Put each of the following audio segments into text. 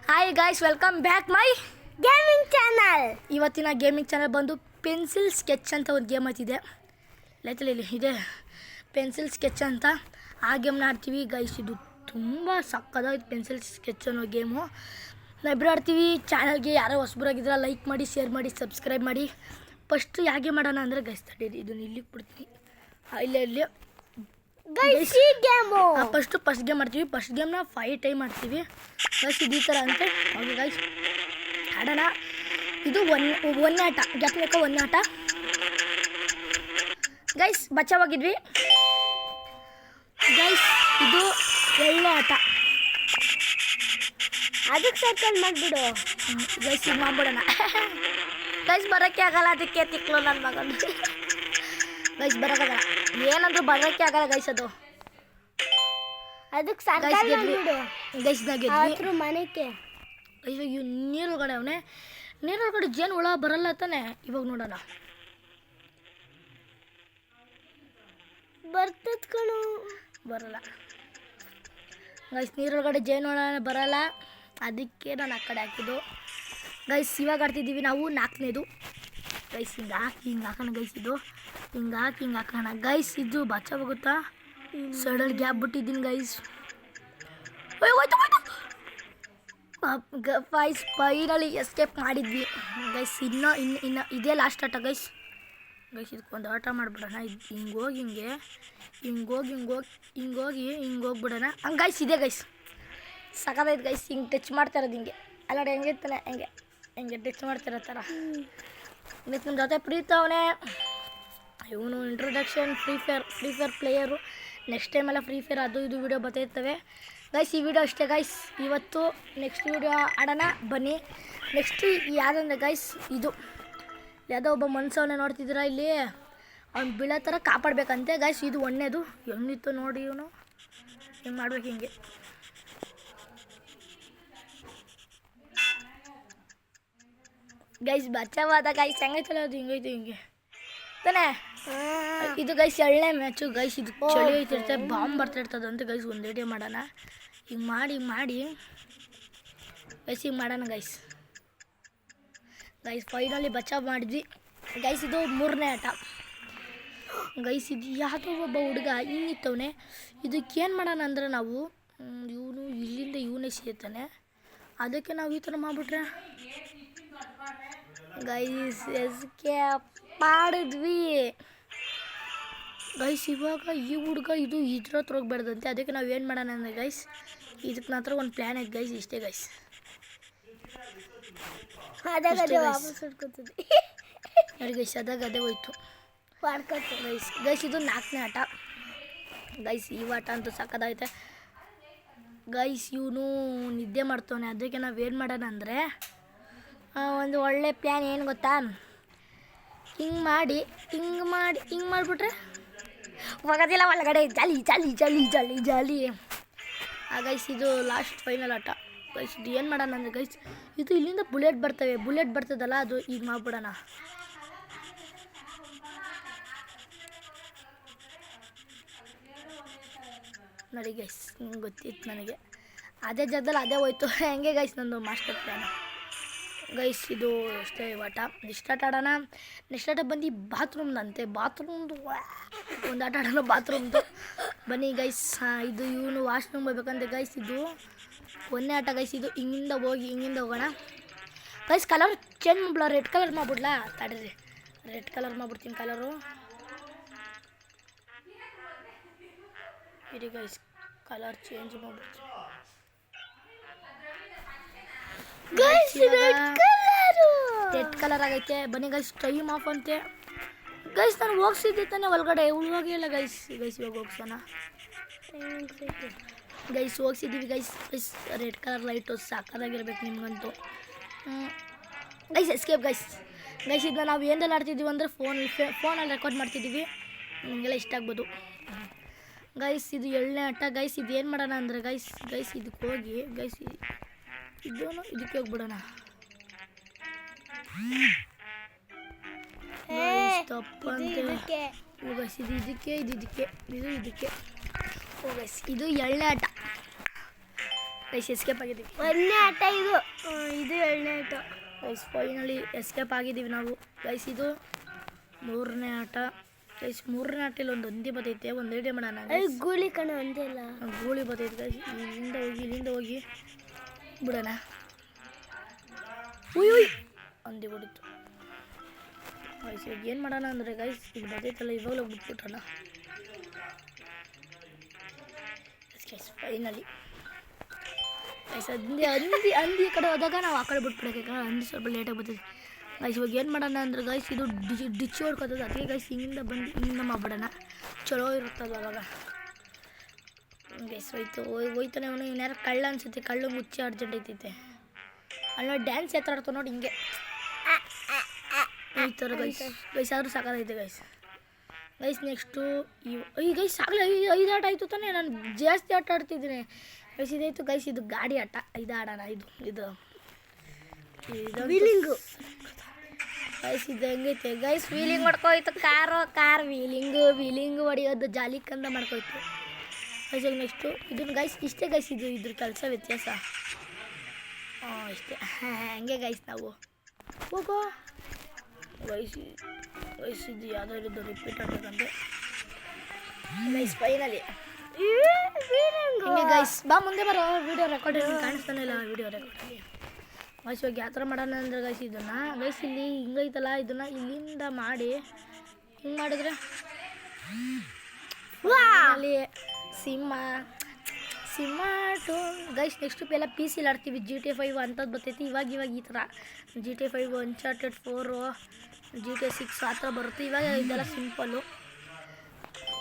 Hi guys, welcome back my gaming channel. ಇವತ್ತಿನ gaming channel ಬಂದು pencil sketch ಅಂತ ಒಂದು ಗೇಮ್ ಐತಿದೆ. ಲೈತಲ್ಲಿ ಇದೆ ಪೆನ್ಸಿಲ್ ಸ್ಕೆಚ್ ಅಂತ. ಆ ಗೇಮ್ನ ಆಡ್ತೀವಿ ಗೈಸ್. ಇದು ತುಂಬ ಸಕ್ಕದಾಗಿ ಪೆನ್ಸಿಲ್ ಸ್ಕೆಚ್ ಅನ್ನೋ ಗೇಮು ನಾವಿಬ್ಬರು ಆಡ್ತೀವಿ. ಚಾನಲ್ಗೆ ಯಾರೋ ಹೊಸಬರಾಗಿದ್ರೆ ಲೈಕ್ ಮಾಡಿ, ಶೇರ್ ಮಾಡಿ, ಸಬ್ಸ್ಕ್ರೈಬ್ ಮಾಡಿ. ಫಸ್ಟ್ ಯಾಕೆ ಮಾಡೋಣ ಅಂದರೆ ಗೈಸ್ ತಡೀರಿ, ಇದನ್ನು ಇಲ್ಲಿಗೆ ಬಿಡ್ತೀನಿ. ಇಲ್ಲಿ ಫಸ್ಟ್ ಗೇಮ್ ಮಾಡ್ತೀವಿ. ಫಸ್ಟ್ ಗೇಮ್ನ 5 ಟೈಮ್ ಮಾಡ್ತೀವಿ ಗೈಸ್. ಇದು ಈ ಥರ ಅಂತೆ. ಓಕೆ ಗೈಸ್, ಆಡೋಣ. ಇದು ಒಂದೇ ಆಟ, ಗೆಲ್ಲಬೇಕು ಒಂದೇ ಆಟ ಗೈಸ್. ಬಚಾವಾಗಿದ್ವಿ ಗೈಸ್. ಇದು ಒಳ್ಳೆ ಆಟ. ಅದಕ್ಕೆ ಸರ್ಕಲ್ ಮಾಡಿಬಿಡು ಗೈಸ್. ಇದು ಮಾಡ್ಬಿಡೋಣ ಗೈಸ್. ಬರೋಕ್ಕೆ ಆಗಲ್ಲ, ಅದಕ್ಕೆ ತಿಕ್ಲು ನನ್ನ ಮಗನ ಗೈಸ್. ಬರೋಕ್ಕಾಗಲ್ಲ, ಏನಂದ್ರೂ ಬರೋಕ್ಕೆ ಆಗಲ್ಲ ಗೈಸ್. ಅದಕ್ಕೆ ಸರ್ಕಲ್ ಮಾಡಿಬಿಡು ಗೈಸ್ನಾಗಿದ್ವಿ ಮನೆಗೆ. ಗೈಸ್ ಇವ್ ನೀರೊಳಗಡೆ ಅವನೇ. ನೀರೊಳಗಡೆ ಜೇನು ಹುಳ ಬರಲ್ಲ ತಾನೆ. ಇವಾಗ ನೋಡೋಣ. ಬರ್ತದ ಕಣು, ಬರಲ್ಲ ಗೈಸ್. ನೀರೊಳಗಡೆ ಜೇನು ಹುಳ ಬರಲ್ಲ, ಅದಕ್ಕೆ ನಾನು ಆ ಕಡೆ ಹಾಕಿದ್ದು ಗೈಸ್. ಇವಾಗ ಆಡ್ತಿದ್ದೀವಿ ನಾವು 4ನೇದು ಗೈಸ್. ಹಿಂಗೆ ಹಾಕೋಣ ಗೈಸ್. ಇದು ಹಿಂಗೆ ಹಾಕೋಣ ಗೈಸ್. ಇದು ಬಚಾವಾಗುತ್ತಾ? ಸೈಡಲ್ಲಿ ಗ್ಯಾಪ್ ಬಿಟ್ಟಿದ್ದೀನಿ ಗೈಸ್. ಫೈನಲಿ ಎಸ್ಕೇಪ್ ಮಾಡಿದ್ವಿ ಗೈಸ್. ಇನ್ನು ಇದೇ ಲಾಸ್ಟ್ ಆಟ ಗೈಸ್. ಇದಕ್ಕೊಂದು ಆಟ ಮಾಡಿಬಿಡೋಣ. ಇದು ಹಿಂಗೋಗ್ಬಿಡೋಣ ಹಂಗೆ ಗೈಸ್. ಇದೆ ಗೈಸ್, ಸಖತ್ತೈತೆ ಗೈಸ್. ಹಿಂಗೆ ಟಚ್ ಮಾಡ್ತಾ ಇರೋದು ಹಿಂಗೆ ಅಲ್ಲ, ಹೆಂಗಿರ್ತಾನೆ ಹೆಂಗೆ ಟಚ್ ಮಾಡ್ತಿರೋ ಥರ. ನಿಮ್ಮ ಜೊತೆ ಪ್ರೀತವನೇ ಇವನು. Introduction free fire player. Next ಟೈಮೆಲ್ಲ ಫ್ರೀ ಫೈರ್ ಅದು ಇದು ವೀಡಿಯೋ ಬರ್ತಾಯಿರ್ತವೆ ಗೈಸ್. ಈ ವಿಡಿಯೋ ಅಷ್ಟೇ ಗೈಸ್. ಇವತ್ತು ನೆಕ್ಸ್ಟ್ ವೀಡಿಯೋ ಆಡೋಣ ಬನ್ನಿ. ನೆಕ್ಸ್ಟ್ ಯಾವುದಂದ್ರೆ ಗೈಸ್, ಇದು ಯಾವುದೋ ಒಬ್ಬ ಮನುಷ್ಯವನ್ನೇ ನೋಡ್ತಿದ್ದೀರಾ ಇಲ್ಲಿ. ಅವ್ನು ಬೀಳೋ ಥರ ಕಾಪಾಡಬೇಕಂತೆ ಗೈಸ್. ಇದು ಒಣ್ಣೆದು ಹೆಂಗಿತ್ತು ನೋಡಿ. ಇವನು ಹಿಂಗೆ ಮಾಡ್ಬೇಕು, ಹಿಂಗೆ ಗೈಸ್. ಬಚಾವಾದ ಗೈಸ್. ಹೆಂಗೈತಲ್ಲ ಅದು, ಹಿಂಗೈತೆ ಹಿಂಗೆ ತಾನೇ. ಇದು ಗೈಸ್ 2ನೇ ಮ್ಯಾಚು ಗೈಸ್. ಇದು ಚಳಿ ಐತಿರ್ತದೆ, ಬಾಂಬ್ ಬರ್ತಿರ್ತದೆ ಅಂತ ಗೈಸ್. ಒಂದು ವಿಡಿಯೋ ಮಾಡೋಣ ಹಿಂಗೆ ಮಾಡಿ ಗೈಸ್. ಹಿಂಗೆ ಮಾಡೋಣ ಗೈಸ್. ಫೈನಲಿ ಬಚಾವ್ ಮಾಡಿದ್ವಿ ಗೈಸ್. ಇದು 3ನೇ ಆಟ ಗೈಸ್. ಇದು ಯಾವುದೋ ಒಬ್ಬ ಹುಡುಗ ಹಿಂಗಿತ್ತವನೇ. ಇದಕ್ಕೇನು ಮಾಡೋಣ ಅಂದರೆ ನಾವು ಇಲ್ಲಿಂದ ಇವನೇ ಸೇರ್ತಾನೆ. ಅದಕ್ಕೆ ನಾವು ಈ ಥರ ಮಾಡಿಬಿಟ್ರೆ ಗೈಸ್ ಎಸ್ಕೇಪ್ ಮಾಡಿದ್ವಿ ಗೈಸ್. ಇವಾಗ ಈ ಹುಡುಗ ಇದ್ರ ಹತ್ರ ಹೋಗ್ಬಾರ್ದಂತೆ. ಅದಕ್ಕೆ ನಾವು ಏನು ಮಾಡೋಣ ಅಂದರೆ ಗೈಸ್, ಇದಕ್ಕೆ ನನ್ನ ಹತ್ರ ಒಂದು ಪ್ಲ್ಯಾನ್ ಐತೆ ಗೈಸ್. ಇಷ್ಟೇ ಗೈಸ್. ನೋಡಿ ಗೈಸ್, ಅದಾಗ ಅದೇ ಹೋಯ್ತು ಗೈಸ್. ಇದು 4ನೇ ಆಟ ಗೈಸ್. ಈ ಆಟ ಅಂತೂ ಸಕ್ಕದಾಗೈತೆ ಗೈಸ್. ಇವನು ನಿದ್ದೆ ಮಾಡ್ತವನೆ. ಅದಕ್ಕೆ ನಾವು ಏನು ಮಾಡೋಣ ಅಂದರೆ ಒಂದು ಒಳ್ಳೆ ಪ್ಲ್ಯಾನ್. ಏನು ಗೊತ್ತಾ, ಹಿಂಗೆ ಮಾಡಿಬಿಟ್ರೆ ಹೋಗೋದಿಲ್ಲ ಒಳಗಡೆ. ಜಾಲಿ ಗೈಸ್. ಇದು ಲಾಸ್ಟ್ ಫೈನಲ್ ಆಟ ಗೈಸ್. ಇದು ಏನು ಮಾಡೋಣ ಅಂದರೆ ಗೈಸ್, ಇದು ಇಲ್ಲಿಂದ ಬುಲೆಟ್ ಬರ್ತದಲ್ಲ, ಅದು ಈಗ ಮಾಡ್ಬಿಡೋಣ. ನೋಡಿ ಗೈಸ್, ಹಿಂಗೆ ಗೊತ್ತಿತ್ತು ನನಗೆ. ಅದೇ ಜಾಗದಲ್ಲಿ ಅದೇ ಹೋಯ್ತು. ಹೆಂಗೆ ಗೈಸ್ ನಂದು ಮಾಸ್ಟರ್ ಪ್ಲ್ಯಾನ್ ಗೈಸ್. ಇದು ಅಷ್ಟೇ ಆಟ. ನೆಕ್ಸ್ಟ್ ಆಟ ಆಡೋಣ. ನೆಕ್ಸ್ಟ್ ಆಟ ಬಂದು ಬಾತ್ರೂಮ್ದಂತೆ. ಬಾತ್ರೂಮ್ದು ಒಂದು ಆಟ ಆಡೋಣ, ಬಾತ್ರೂಮ್ದು ಬನ್ನಿ ಗೈಸ್. ಇದು ಇವನು ವಾಶ್ರೂಮ್ ಹೋಗ್ಬೇಕಂತೆ ಗೈಸ್. ಇದು 1ನೇ ಆಟ ಗೈಸ್. ಇದು ಹಿಂಗಿಂದ ಹೋಗೋಣ ಗೈಸ್. ಕಲರ್ ಚೇಂಜ್ ಮಾಡ್ಬಿಡ, ರೆಡ್ ಕಲರ್ ಮಾಡ್ಬಿಡ್ಲಾ? ತಡೀರಿ, ರೆಡ್ ಕಲರ್ ಮಾಡ್ಬಿಡ್ತೀನಿ. ಕಲರು ಇರಿ ಗೈಸ್, ಕಲರ್ ಚೇಂಜ್ ಮಾಡ್ಬಿಡ್ತೀನಿ ರೆಡ್ ಕಲರ್ ಆಗೈತೆ. ಬನ್ನಿ ಗೈಸ್, ಟೈಮ್ ಆಫ್ ಅಂತೆ ಗೈಸ್. ನಾನು ಹೋಗ್ಸಿದ್ದೆ ತಾನೆ ಒಳಗಡೆ, ಹೋಗಿಲ್ಲ ಗೈಸ್. ಇವಾಗ ಹೋಗ್ಸೋಣ ಗೈಸ್. ಹೋಗ್ಸಿದ್ದೀವಿ ಗೈಸ್. ರೆಡ್ ಕಲರ್ ಲೈಟು ಸಾಕಾಗಿರ್ಬೇಕು ನಿಮ್ಗಂತೂ ಗೈಸ್. Escape guys. ಇದನ್ನ ನಾವು ಏನೆಲ್ಲ ಆಡ್ತಿದ್ದೀವಿ ಅಂದರೆ ಫೋನಲ್ಲಿ ರೆಕಾರ್ಡ್ ಮಾಡ್ತಿದ್ದೀವಿ. ನಿಮಗೆಲ್ಲ ಇಷ್ಟ ಆಗ್ಬೋದು ಗೈಸ್. ಇದು 7ನೇ ಆಟ ಗೈಸ್. ಇದು ಏನು ಮಾಡೋಣ ಅಂದರೆ ಗೈಸ್, ಇದಕ್ಕೆ ಹೋಗಿ ಗೈಸ್, ಇದಕ್ಕೆ ಹೋಗ್ಬಿಡೋಣ. ತಪ್ಪಂತೆ ಗೈಸ್. ಇದು ಇದಕ್ಕೆ. ಇದು 7ನೇ ಆಟ ಗೈಸ್ ಎಸ್ಕೇಪ್ ಆಗಿದ್ದೀವಿ. ಒಂದನೇ ಆಟ ಇದು ಇದು ಎರಡನೇ ಆಟ. ಗೈಸ್ ಫೈನಲಿ ಎಸ್ಕೇಪ್ ಆಗಿದ್ದೀವಿ ನಾವು. ಗೈಸ್ ಇದು 3ನೇ ಆಟ. ಗೈಸ್ 3ನೇ ಆಟಲ್ಲಿ ಒಂದು ಹಂದಿ ಬರ್ತೈತೆ, ಒಂದು ಐಡಿಯಾ ಮಾಡೋಣ. ಅದು ಗೂಳಿ ಕಣ ಒಂದಿಲ್ಲ, ಗೂಳಿ ಬರ್ತೈತೆ ಗೈಸ್. ಇಲ್ಲಿಂದ ಹೋಗಿ ಬಿಡೋಣ. ಉಯ್ ಹಂದಿ ಬಿಡಿತ್ತು ಗೈಸ್. ಇವಾಗ ಏನು ಮಾಡೋಣ ಅಂದರೆ ಗೈಸ್ ಈಗ ಬರ್ತೈತಲ್ಲ, ಇವಾಗಲೂ ಬಿಟ್ಬಿಟ್ರಲ್ಲ ಗೈಸ್. ಫೈನಲಿ ಗೈಸ್ ಹಂದಿ ಕಡೆ ಹೋದಾಗ ನಾವು ಆ ಕಡೆ ಬಿಟ್ಬಿಡೋಕೆ, ಹಂದಿ ಸ್ವಲ್ಪ ಲೇಟಾಗಿ ಬರ್ತೈತೆ ಗೈಸ್. ಇವಾಗ ಏನು ಮಾಡೋಣ ಅಂದ್ರೆ ಗೈಸ್ ಇದು ಡಿಚ್ಚಿ ಹೊಡ್ಕೊತದೆ, ಅದಕ್ಕೆ ಗೈಸ್ ಹಿಂಗಿಂದ ಬಂದು ಹಿಂಗೆ ಮಾಡ್ಬಿಡೋಣ, ಚಲೋ ಇರುತ್ತಲ್ಲ ಅವಾಗ ಗೈಸ್. ಹೋಯ್ತಾನೆ ಅವನು. ಇನ್ಯಾರು ಕಳ್ಳ ಅನ್ಸುತ್ತೆ, ಕಳ್ಳು ಮುಚ್ಚಿ ಅರ್ಜೆಂಟ್ ಐತೈತೆ. ಅಲ್ಲಿ ಡ್ಯಾನ್ಸ್ ಎತ್ತಾಡ್ತಾವ ನೋಡಿ ಹಿಂಗೆ ಈ ಥರ ಗೈಸ್. ಆದರೂ ಸಾಕಾಗೈತೆ ಗೈಸ್. ನೆಕ್ಸ್ಟು ಈ ಗೈಸ್ ಆಗಲೇ 5 ಆಟ ಆಯಿತು ತಾನೇ. ನಾನು ಜಾಸ್ತಿ ಆಟ ಆಡ್ತಿದ್ದೀನಿ ಗೈಸ್. ಇದಾಯಿತು ಗೈಸ್. ಇದು ಗಾಡಿ ಆಟ, ಇದು ಆಡೋಣ. ಇದು ವೀಲಿಂಗು ಗೈಸ್. ಇದು ಹೆಂಗೈತೆ ಗೈಸ್, ವೀಲಿಂಗ್ ಮಾಡ್ಕೋಯ್ತು. ಕಾರ್ ವೀಲಿಂಗು ಹೊಡಿಯೋದು ಜಾಲಿಕಂದ ಮಾಡ್ಕೋಯ್ತು ಗೈಸ್. ನೆಕ್ಸ್ಟು ಇದನ್ನು ಗೈಸ್ ಇಷ್ಟೇ ಗೈಸ್. ಇದ್ರ ಕೆಲಸ ವ್ಯತ್ಯಾಸ ಇಷ್ಟೇ. ಹಂಗೆ ಗೈಸ್ ನಾವು ಹೋಗೋ ಗೈಸ್. ಇದು ಯಾವುದೋ ಇರೋದು ರಿಪೀಟ್ ಆಗಬೇಕಂತೆ ಗೈಸ್. ಫೈನಲಿ ಹಿಂಗೆ ಗೈಸ್. ಬಾ ಮುಂದೆ ಬರೋ, ವೀಡಿಯೋ ರೆಕಾರ್ಡಿಂಗ್ ಕಾಣಿಸ್ತಾನೆ ಇಲ್ಲ. Video recording guys. ಇವಾಗ ಯಾವ ಥರ ಮಾಡೋಣ ಅಂದ್ರೆ ಗೈಸ್ ಇದನ್ನು ಗೈಸ್ ಇಲ್ಲಿ ಹಿಂಗೈತಲ್ಲ, ಇದನ್ನು ಇಲ್ಲಿಂದ ಮಾಡಿ ಹಿಂಗೆ ಮಾಡಿದ್ರೆ ಅಲ್ಲಿ ಸಿಂಹ ಟು ಗೈಸ್. ನೆಕ್ಸ್ಟು ಎಲ್ಲ PC ಆಡ್ತೀವಿ. GTA 5 ಅಂಥದ್ದು ಬರ್ತೈತಿ ಇವಾಗ ಈ ಥರ. GTA 5, Uncharted 4, GTA 6 ಆ ಥರ ಬರುತ್ತೆ ಇವಾಗ. ಇದೆಲ್ಲ ಸಿಂಪಲ್ಲು.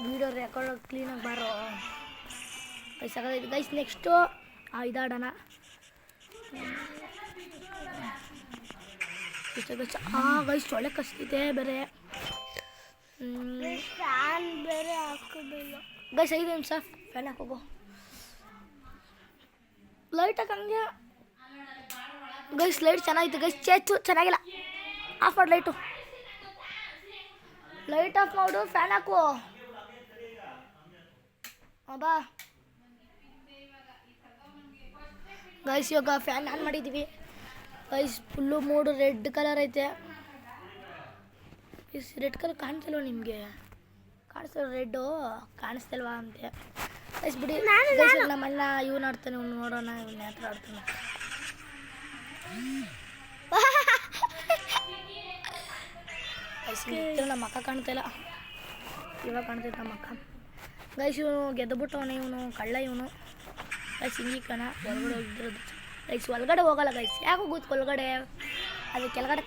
ವೀಡಿಯೋ ರೆಕಾರ್ಡ್ ಕ್ಲೀನಾಗಿ ಬಾರೋ ಗೈಸ್. ಆಗೋದೈತೆ ಗೈಸ್. ನೆಕ್ಸ್ಟು ಇದಾಡೋಣ ಗೈಸ್. ಸೊಳ್ಳೆ ಕಸ್ತಿದೆ ಬೇರೆ ಫ್ಯಾನ್ ಬೇರೆ ಹಾಕೋದಿಲ್ಲ ಗೈಸ್. 5 ನಿಮಿಷ ಫ್ಯಾನ್ ಹಾಕೋಗೋ. ಲೈಟ್ ಹಾಕಂಗೆ ಗೈಸ್. ಲೈಟ್ ಚೆನ್ನಾಗಿತ್ತು ಗೈಸ್. ಚೆನ್ನಾಗಿಲ್ಲ. ಆಫ್ ಮಾಡು ಲೈಟ್ ಆಫ್ ಮಾಡು. ಫ್ಯಾನ್ ಹಾಕು ಬಾ ಗೈಸ್. ಇವಾಗ ಫ್ಯಾನ್ ಆನ್ ಮಾಡಿದ್ದೀವಿ guys. Full mood red colour ಐತೆ. ರೆಡ್ ಕಲರ್ ಕಾಣಿಸಲ್ವ ನಿಮಗೆ? ಕಾಣಿಸ್ತಲ್ವ? ರೆಡ್ಡು ಕಾಣಿಸ್ತಲ್ವಾ ಅಂತೆ ಗೈಸ್. ಬಿಡಿ ಗೈಸ್. ನಮ್ಮ ಅಣ್ಣ ಇವನು ಆಡ್ತಾನೆ, ಇವ್ನು ನೋಡೋಣ ಇವನ್ನ ಯಾವ ಥರ ಆಡ್ತಾನೆ. ಗೈಸ್ ನಮ್ಮ ಅಕ್ಕ ಕಾಣ್ತಾಯಿಲ್ಲ, ಇವಾಗ ಕಾಣ್ತೈತೆ ನಮ್ಮ ಅಕ್ಕ ಗೈಸ್. ಇವನು ಗೆದ್ದುಬಿಟ್ಟವನೇ, ಇವನು ಕಳ್ಳ ಇವನು ಗೈಸ್. ಹಿಂಗಿ ಕಣ ಹೊರಗಡೆ ಹೋಗಿರೋದು ಗೈಸ್. ಒಳಗಡೆ ಹೋಗಲ್ಲ ಗೈಸ್. ಯಾಕೆ ಹೋಗುತ್ತೆ ಒಳಗಡೆ? ಅದು ಕೆಳಗಡೆ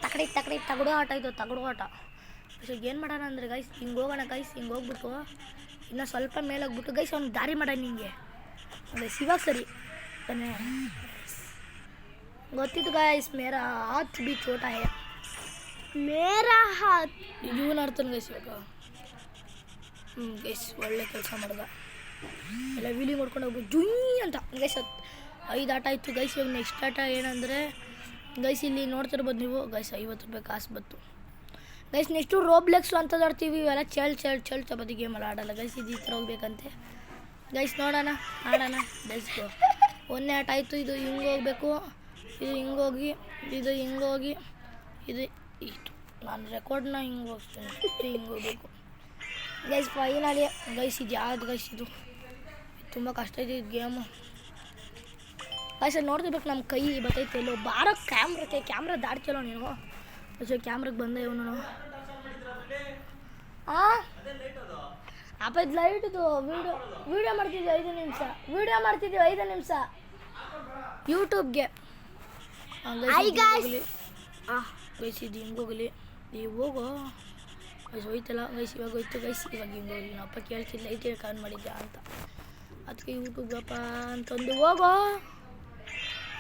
ತಗಡು ಆಟ ಇದು, ತಗಡು ಆಟ. ಸೊ ಏನು ಮಾಡೋಣ ಅಂದರೆ ಗೈಸ್ ಹಿಂಗೆ ಹೋಗೋಣ ಗೈಸ್. ಹಿಂಗೆ ಹೋಗ್ಬಿಟ್ಟು ಇನ್ನೂ ಸ್ವಲ್ಪ ಮೇಲೆ ಹೋಗ್ಬಿಟ್ಟು ಗೈಸ್ ಅವ್ನು ದಾರಿ ಮಾಡೋಣ ಹಿಂಗೆ ಗೈಸ್. ಇವಾಗ ಸರಿ ತಾನೇ ಗೊತ್ತಿತ್ತು ಗೈಸ್. ಮೇರಾ ಹಾತ್ ಬಿ ಚೋಟ ಹೇ, ಮೇರಾ ಹಾತ್. ಇವನು ಆಡ್ತಾನೆ ಗೈಸ್ ಇವಾಗ. ಗೈಸ್ ಒಳ್ಳೆ ಕೆಲಸ ಮಾಡ್ದ. ಎಲ್ಲ ವೀಲಿ ಮಾಡ್ಕೊಂಡು ಹೋಗ್ಬಿಟ್ಟು ಜುಯ್ ಅಂತ ಗೈಸ್. 5 ಆಟ ಆಯಿತು ಗೈಸ್. ಇವಾಗ ನೆಕ್ಸ್ಟ್ ಆಟ ಏನಂದರೆ ಗೈಸ್ ಇಲ್ಲಿ ನೋಡ್ತಿರ್ಬೋದು ನೀವು ಗೈಸ್. 50 ರೂಪಾಯಿ ಕಾಸು ಬಂತು ಗೈಸ್. ನೆಕ್ಸ್ಟು ರೋಬ್ಲೆಕ್ಸು ಅಂತದ್ದು ಆಡ್ತೀವಿ. ಇವೆಲ್ಲ ಚಳ್ ಚಪಾತಿ ಗೇಮಲ್ಲಿ ಆಡಲ್ಲ ಗೈಸ್. ಇದು ಈ ಥರ ಹೋಗ್ಬೇಕಂತೆ ಗೈಸ್. ನೋಡೋಣ, ಆಡೋಣ ಗೈಸ್. 1ನೇ ಆಟ ಆಯಿತು. ಇದು ಹಿಂಗೆ ಹೋಗ್ಬೇಕು, ಇದು ಹಿಂಗೋಗಿ, ಇದು ಹಿಂಗೋಗಿ, ಇದು ಇಷ್ಟು. ನಾನು ರೆಕಾರ್ಡ್ನ ಹಿಂಗೆ ಹೋಗ್ತೀನಿ, ಹಿಂಗೆ ಹೋಗ್ಬೇಕು ಗೈಸ್. ಫೈನಲಿ ಗೈಸ್ ಇದು ಯಾವ್ದು ಗೈಸ್? ಇದು ತುಂಬ ಕಷ್ಟ ಇದೆ ಇದು ಗೇಮು ಗೈಸ್. ನೋಡ್ತಿರ್ಬೇಕು ನಮ್ಮ ಕೈ ಬರ್ತೈತೆ ಎಲ್ಲೋ ಬಾರೋ ಕ್ಯಾಮ್ರಾ ದಾಡ್ತಿಲ್ಲೋ ನೀನು. ಅಷ್ಟೇ ಕ್ಯಾಮ್ರಾಗೆ ಬಂದೆ ಇವನು. ಅಪ್ಪ ಇದು ಲೈಟ್ ಇದು. ವೀಡಿಯೋ ಮಾಡ್ತಿದ್ವಿ 5 ನಿಮಿಷ ಯೂಟ್ಯೂಬ್ಗೆ ಗೈಸ್. ಇದು ಹಿಂಗೆ ಹೋಗಲಿ, ಈಗ ಹೋಗೋ ಗೈಸ್. ಹೋಯ್ತಲ್ಲ ಗೈಸ್, ಇವಾಗ ಹೋಯ್ತು ಗೈಸ್. ಇವಾಗ ಹಿಂಗೆ ಹೋಗಿ ನಮ್ಮ ಅಪ್ಪ ಕೇಳ್ತಿಲ್ಲ ಲೈಟ್ ಆನ್ ಮಾಡಿದ್ಯಾ ಅಂತ, ಅದಕ್ಕೆ ಯೂಟ್ಯೂಬ್ಗಪ್ಪ ಅಂತಂದು ಹೋಗೋ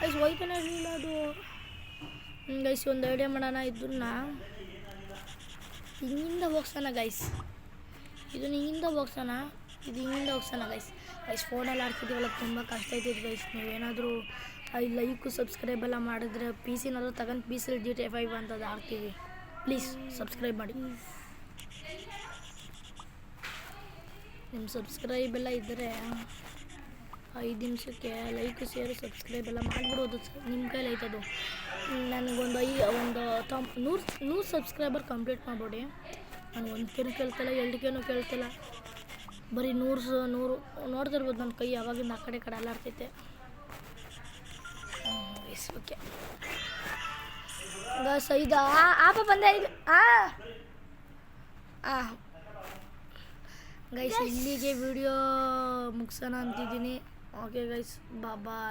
ಗೈಸ್. ಹೋಯ್ತಾನೆ ಇರಲಿಲ್ಲ ಅದು ಗೈಸ್. ಒಂದು ಐಡಿಯಾ ಮಾಡೋಣ, ಇದನ್ನ ಹಿಂಗಿಂದ ಹೋಗ್ಸೋಣ ಗೈಸ್. ಇದನ್ನ ಹಿಂಗಿಂದ ಹೋಗ್ಸೋಣ, ಇದು ಹಿಂಗಿಂದ ಹೋಗ್ಸೋಣ ಗೈಸ್. ಫೋನಲ್ಲಿ ಆಡ್ತಿದ್ದೀವಲ್ಲ ತುಂಬ ಕಷ್ಟ ಐತಿದೆ ಗೈಸ್. ನೀವೇನಾದರೂ ಲೈಕು ಸಬ್ಸ್ಕ್ರೈಬ್ ಎಲ್ಲ ಮಾಡಿದ್ರೆ PC-ನಾದ್ರೂ ತಗೊಂಡು PC GTA 5 ಅಂತದ್ದು ಆಡ್ತೀವಿ. ಪ್ಲೀಸ್ ಸಬ್ಸ್ಕ್ರೈಬ್ ಮಾಡಿ. ನಿಮ್ಮ ಸಬ್ಸ್ಕ್ರೈಬ್ ಎಲ್ಲ ಇದ್ದರೆ 5 ನಿಮಿಷಕ್ಕೆ ಲೈಕ್ ಶೇರ್ ಸಬ್ಸ್ಕ್ರೈಬ್ ಎಲ್ಲ ಮಾಡಿಬಿಡೋದು ನಿಮ್ಮ ಕೈಲಿ ಐತದು. ನನಗೊಂದು ನೂರು ಸಬ್ಸ್ಕ್ರೈಬರ್ ಕಂಪ್ಲೀಟ್ ಮಾಡ್ಬಿಡಿ. ನಾನು 1Kನೂ ಕೇಳ್ತಿಲ್ಲ 2Kನೂ ಕೇಳ್ತಿಲ್ಲ, ಬರೀ 100 ನೋಡ್ತಿರ್ಬೋದು. ನನ್ನ ಕೈ ಯಾವಾಗಿಂದ ಆ ಕಡೆ ಅಲ್ಲಾಡ್ತೈತೆ. ಓಕೆ ಗೈಸ್, ಇದು ಆಪ ಬಂದೆ ಇದು ಗೈಸ್, ಇಲ್ಲಿಗೆ ವಿಡಿಯೋ ಮುಗಿಸೋಣ ಅಂತಿದ್ದೀನಿ. ಓಕೆ ಗೈಸ್, ಬಾಯ್.